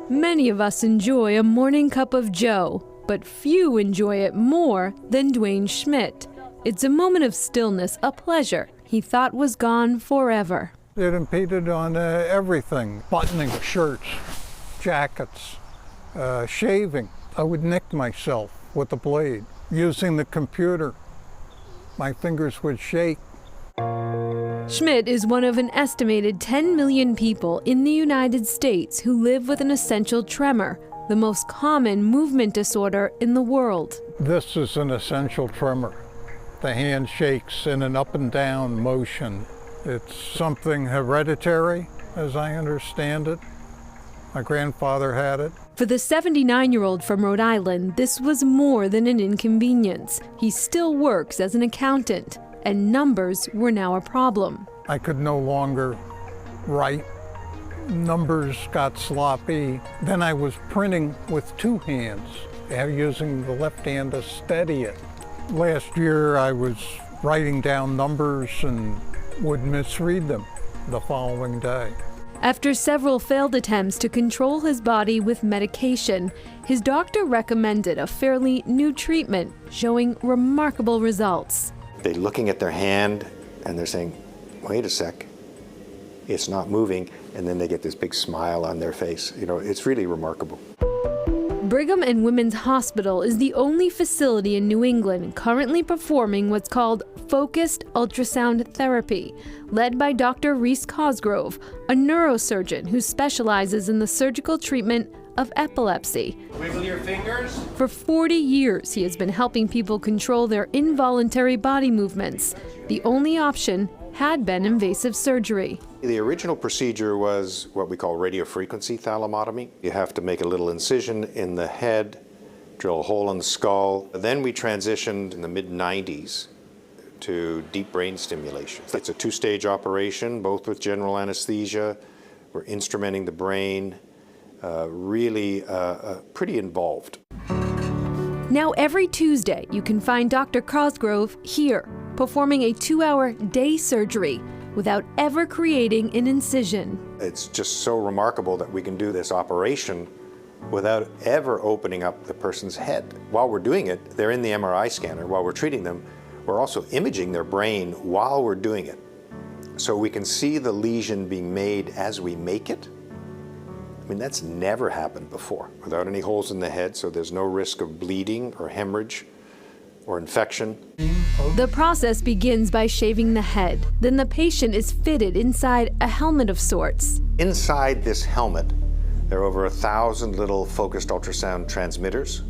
Many of us enjoy a morning cup of joe, but few enjoy it more than Dwayne Schmidt. It's a moment of stillness, a pleasure he thought was gone forever. It impeded on everything, buttoning shirts, jackets, shaving. I would nick myself with a blade. Using the computer, my fingers would shake. Schmidt is one of an estimated 10 million people in the United States who live with an essential tremor, the most common movement disorder in the world. This is an essential tremor. The hand shakes in an up and down motion. It's something hereditary, as I understand it. My grandfather had it. For the 79-year-old from Rhode Island, this was more than an inconvenience. He still works as an accountant, and numbers were now a problem. I could no longer write. Numbers got sloppy. Then I was printing with two hands, using the left hand to steady it. Last year I was writing down numbers and would misread them the following day. After several failed attempts to control his body with medication, his doctor recommended a fairly new treatment showing remarkable results. They're looking at their hand and they're saying, wait a sec, it's not moving, and then they get this big smile on their face. You know, it's really remarkable. Brigham and Women's Hospital is the only facility in New England currently performing what's called focused ultrasound therapy, led by Dr. Reese Cosgrove, a neurosurgeon who specializes in the surgical treatment of epilepsy. Wiggle your fingers. For 40 years, he has been helping people control their involuntary body movements. The only option had been invasive surgery. The original procedure was what we call radiofrequency thalamotomy. You have to make a little incision in the head, drill a hole in the skull. Then we transitioned in the mid-90s to deep brain stimulation. It's a two-stage operation, both with general anesthesia. We're instrumenting the brain, really pretty involved. Now every Tuesday, you can find Dr. Cosgrove here, performing a 2-hour day surgery without ever creating an incision. It's just so remarkable that we can do this operation without ever opening up the person's head. While we're doing it, they're in the MRI scanner. While we're treating them, we're also imaging their brain while we're doing it. So we can see the lesion being made as we make it. I mean, that's never happened before, without any holes in the head, so there's no risk of bleeding or hemorrhage or infection. The process begins by shaving the head. Then the patient is fitted inside a helmet of sorts. Inside this helmet, there are over 1,000 little focused ultrasound transmitters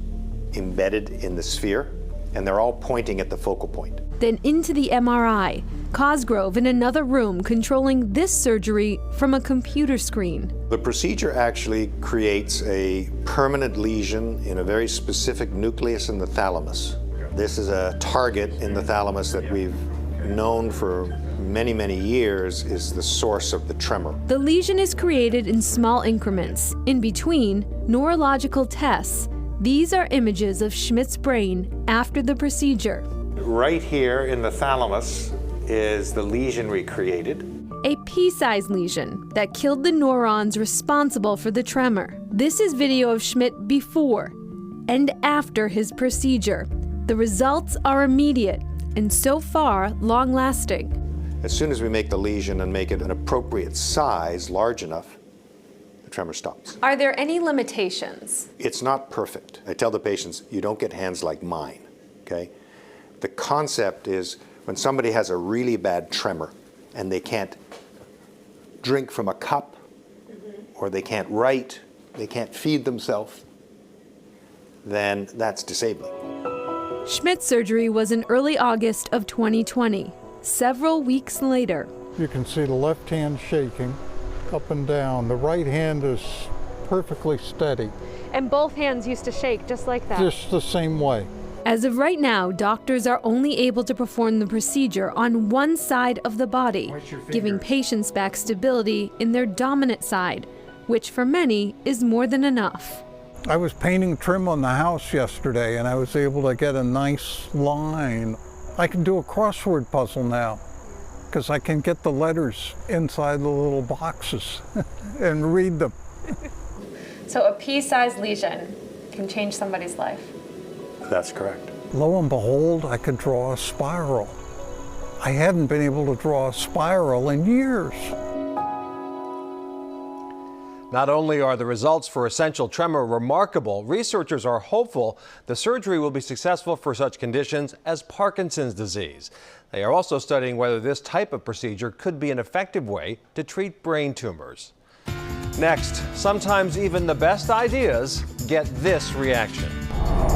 embedded in the sphere, and they're all pointing at the focal point. Then into the MRI, Cosgrove in another room controlling this surgery from a computer screen. The procedure actually creates a permanent lesion in a very specific nucleus in the thalamus. This is a target in the thalamus that we've known for many, many years is the source of the tremor. The lesion is created in small increments. In between, neurological tests. These are images of Schmidt's brain after the procedure. Right here in the thalamus is the lesion we created. A pea-sized lesion that killed the neurons responsible for the tremor. This is video of Schmidt before and after his procedure. The results are immediate and so far long-lasting. As soon as we make the lesion and make it an appropriate size, large enough, the tremor stops. Are there any limitations? It's not perfect. I tell the patients, you don't get hands like mine, okay? The concept is when somebody has a really bad tremor and they can't drink from a cup, or they can't write, they can't feed themselves, then that's disabling. Schmidt's surgery was in early August of 2020. Several weeks later, You can see the left hand shaking up and down. The right hand is perfectly steady. and both hands used to shake just like that. Just the same way. As of right now, doctors are only able to perform the procedure on one side of the body, giving patients back stability in their dominant side, which for many is more than enough. I was painting trim on the house yesterday and I was able to get a nice line. I can do a crossword puzzle now. because I can get the letters inside the little boxes and read them. So a pea-sized lesion can change somebody's life. That's correct. Lo and behold, I could draw a spiral. I hadn't been able to draw a spiral in years. Not only are the results for essential tremor remarkable, researchers are hopeful the surgery will be successful for such conditions as Parkinson's disease. They are also studying whether this type of procedure could be an effective way to treat brain tumors. Next, sometimes even the best ideas get this reaction.